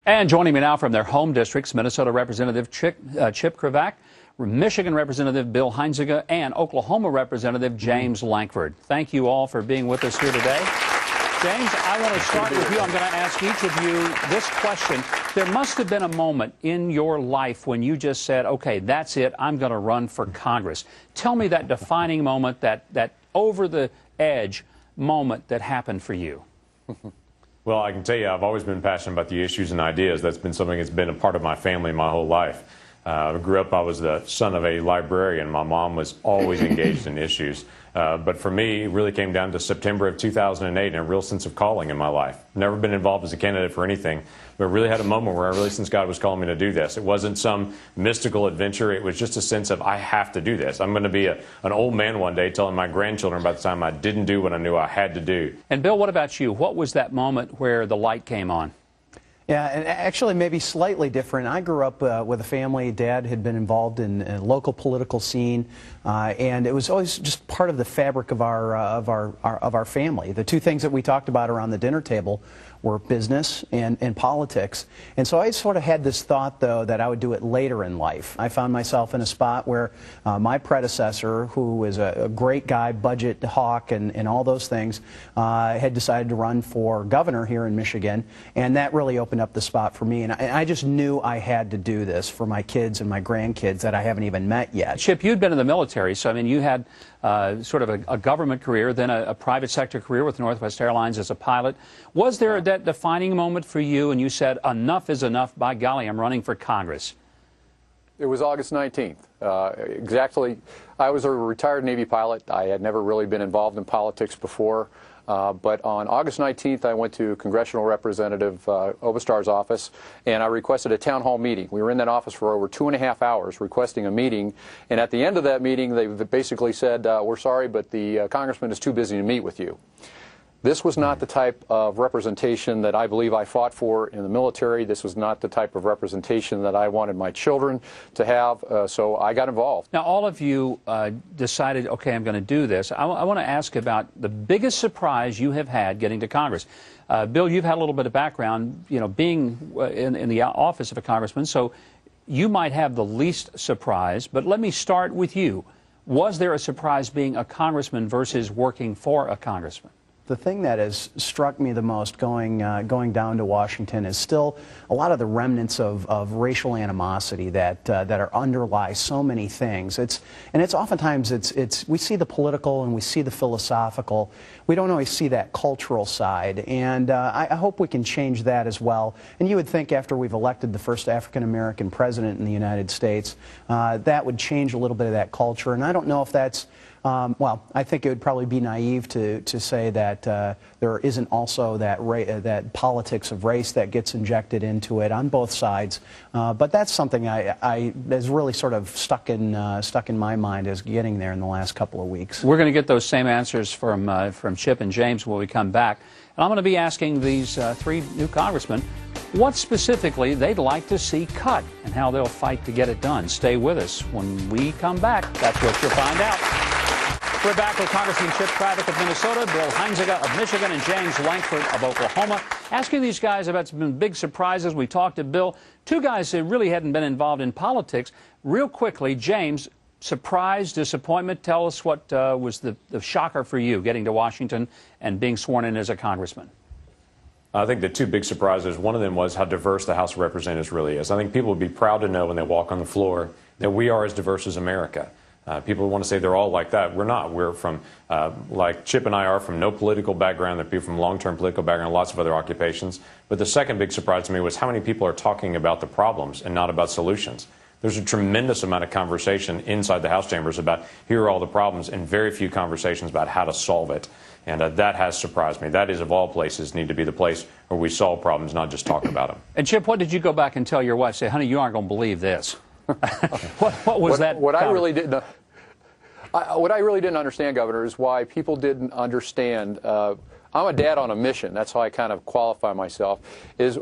And joining me now from their home districts, Minnesota Representative Chip Cravaack, Michigan Representative Bill Huizenga, and Oklahoma Representative James Lankford. Thank you all for being with us here today. James, I want to start with you. I'm going to ask each of you this question. There must have been a moment in your life when you just said, okay, that's it, I'm going to run for Congress. Tell me that defining moment, that over-the-edge moment that happened for you. Well, I can tell you I've always been passionate about the issues and ideas. That's been something that's been a part of my family my whole life. I grew up, I was the son of a librarian. My mom was always engaged in issues. But for me, it really came down to September of 2008 and a real sense of calling in my life. Never been involved as a candidate for anything, but really had a moment where I really sensed God was calling me to do this. It wasn't some mystical adventure. It was just a sense of, I have to do this. I'm going to be an old man one day telling my grandchildren about the time I didn't do what I knew I had to do. And Bill, what about you? What was that moment where the light came on? Yeah, and actually maybe slightly different. I grew up with a family. Dad had been involved in a local political scene, and it was always just part of the fabric of our family. The two things that we talked about around the dinner table were business and politics. And so I sort of had this thought, though, that I would do it later in life. I found myself in a spot where my predecessor, who was a great guy, budget hawk, and all those things, had decided to run for governor here in Michigan, and that really opened up the spot for me. And I just knew I had to do this for my kids and my grandkids that I haven't even met yet. Chip, you'd been in the military, so I mean, you had sort of a government career, then a private sector career with Northwest Airlines as a pilot. Was there that defining moment for you and you said, enough is enough, by golly, I'm running for Congress? It was August 19th. Exactly. I was a retired Navy pilot. I had never really been involved in politics before. But on August 19th, I went to Congressional Representative Obastar's office, and I requested a town hall meeting. We were in that office for over 2.5 hours requesting a meeting, and at the end of that meeting, they basically said, we're sorry, but the congressman is too busy to meet with you. This was not the type of representation that I believe I fought for in the military. This was not the type of representation that I wanted my children to have, so I got involved. Now, all of you decided, okay, I'm going to do this. I want to ask about the biggest surprise you have had getting to Congress. Bill, you've had a little bit of background, you know, being in the office of a congressman, so you might have the least surprise, but let me start with you. Was there a surprise being a congressman versus working for a congressman? The thing that has struck me the most going down to Washington is still a lot of the remnants of racial animosity that underlie so many things. It's oftentimes we see the political and we see the philosophical. We don't always see that cultural side, and I hope we can change that as well. And you would think after we've elected the first African-American president in the United States, that would change a little bit of that culture. And I don't know if that's well, I think it would probably be naive to say that there isn't also that politics of race that gets injected into it on both sides. But that's something I has really sort of stuck in my mind as getting there in the last couple of weeks. We're going to get those same answers from Chip and James when we come back. And I'm going to be asking these three new congressmen what specifically they'd like to see cut and how they'll fight to get it done. Stay with us. When we come back, that's what you'll find out. We're back with Congressman Chip Cravaack of Minnesota, Bill Huizenga of Michigan, and James Lankford of Oklahoma. Asking these guys about some big surprises. We talked to Bill, two guys who really hadn't been involved in politics. Real quickly, James, surprise, disappointment. Tell us what was the shocker for you getting to Washington and being sworn in as a congressman. I think the two big surprises, one of them was how diverse the House of Representatives really is. I think people would be proud to know when they walk on the floor that we are as diverse as America. People want to say they're all like that. We're not. We're from, like Chip and I are, from no political background. There are people from long-term political background, lots of other occupations. But the second big surprise to me was how many people are talking about the problems and not about solutions. There's a tremendous amount of conversation inside the House chambers about here are all the problems and very few conversations about how to solve it. And that has surprised me. That is, of all places, need to be the place where we solve problems, not just talk about them. And Chip, what did you go back and tell your wife? Say, honey, you aren't going to believe this. What was that? What I really didn't understand, Governor, is why people didn't understand. I'm a dad on a mission. That's how I kind of qualify myself. Is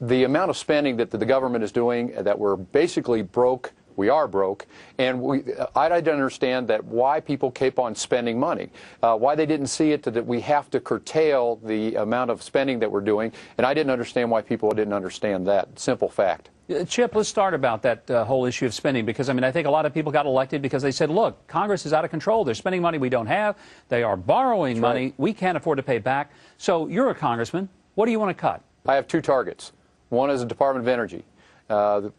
the amount of spending that the government is doing, that we're basically broke We are broke, and I didn't understand that why people keep on spending money, why they didn't see it that we have to curtail the amount of spending that we're doing, and I didn't understand why people didn't understand that simple fact. Chip, let's start about that whole issue of spending, because, I mean, I think a lot of people got elected because they said, look, Congress is out of control. They're spending money we don't have. They are borrowing money we can't afford to pay back. So you're a congressman. What do you want to cut? I have two targets. One is the Department of Energy. The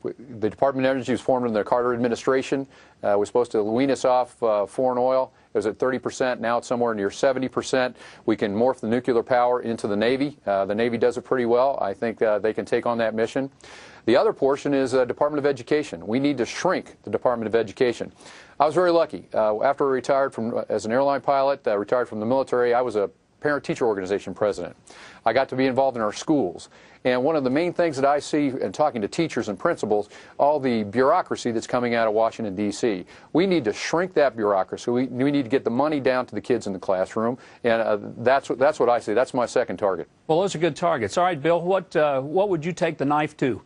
Department of Energy was formed in the Carter administration. Was supposed to wean us off foreign oil. It was at 30%. Now it's somewhere near 70%. We can morph the nuclear power into the Navy. The Navy does it pretty well. I think they can take on that mission. The other portion is Department of Education. We need to shrink the Department of Education. I was very lucky. After I retired as an airline pilot, retired from the military, I was a parent-teacher organization president. I got to be involved in our schools. And one of the main things that I see in talking to teachers and principals, all the bureaucracy that's coming out of Washington, D.C. We need to shrink that bureaucracy. We need to get the money down to the kids in the classroom. And that's what I see. That's my second target. Well, those are good targets. All right, Bill, what would you take the knife to?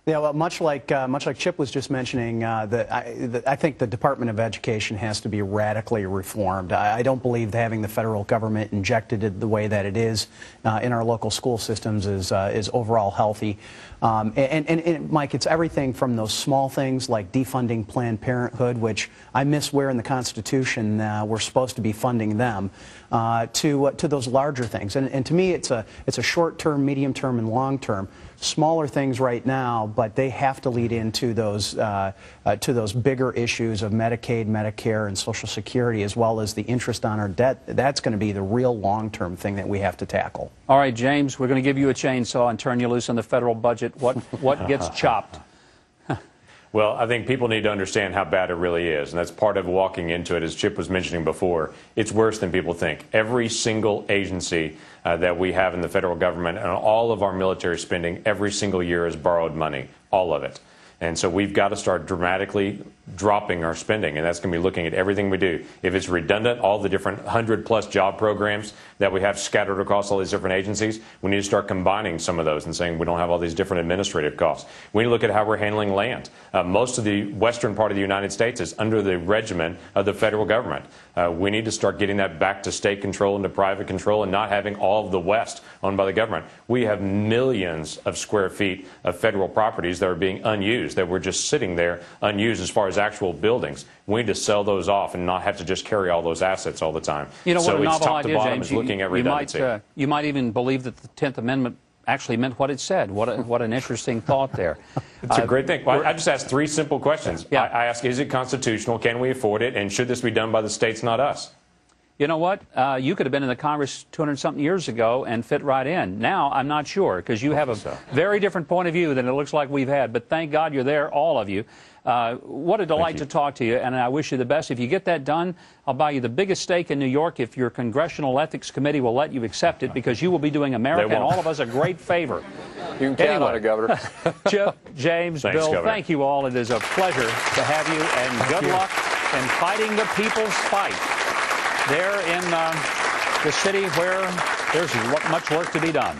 Yeah, well, much like Chip was just mentioning, I think the Department of Education has to be radically reformed. I don't believe having the federal government injected the way that it is in our local school systems is overall healthy. And Mike, it's everything from those small things like defunding Planned Parenthood, which I miss where in the Constitution we're supposed to be funding them, to those larger things. And to me, it's a short-term, medium-term, and long-term. Smaller things right now, but they have to lead into those bigger issues of Medicaid, Medicare, and Social Security, as well as the interest on our debt. That's going to be the real long-term thing that we have to tackle. All right, James, we're going to give you a chainsaw and turn you loose on the federal budget. What gets chopped? Well, I think people need to understand how bad it really is, and that's part of walking into it, as Chip was mentioning before. It's worse than people think. Every single agency that we have in the federal government and all of our military spending every single year is borrowed money, all of it. And so we've got to start dramatically dropping our spending, and that's going to be looking at everything we do. If it's redundant, all the different 100-plus job programs that we have scattered across all these different agencies, we need to start combining some of those and saying we don't have all these different administrative costs. We need to look at how we're handling land. Most of the western part of the United States is under the regimen of the federal government. We need to start getting that back to state control and to private control and not having all of the West owned by the government. We have millions of square feet of federal properties that are being unused, that we're just sitting there unused as far as actual buildings. We need to sell those off and not have to just carry all those assets all the time. You know, so what a it's novel top idea, to bottom James. is looking at redundancy. You might even believe that the 10th Amendment actually meant what it said. What an interesting thought there. It's a great thing. Well, I just asked three simple questions. Yeah. I ask, is it constitutional? Can we afford it? And should this be done by the states, not us? You know what? You could have been in the Congress 200-something years ago and fit right in. Now, I'm not sure, because you have a very different point of view than it looks like we've had. But thank God you're there, all of you. What a delight to talk to you, and I wish you the best. If you get that done, I'll buy you the biggest steak in New York if your Congressional Ethics Committee will let you accept it, because you will be doing America and all of us a great favor. You can count on it, Governor. Chip, James, Thanks, Bill, Governor. Thank you all. It is a pleasure to have you, and good luck in fighting the people's fight there in the city where there's much work to be done.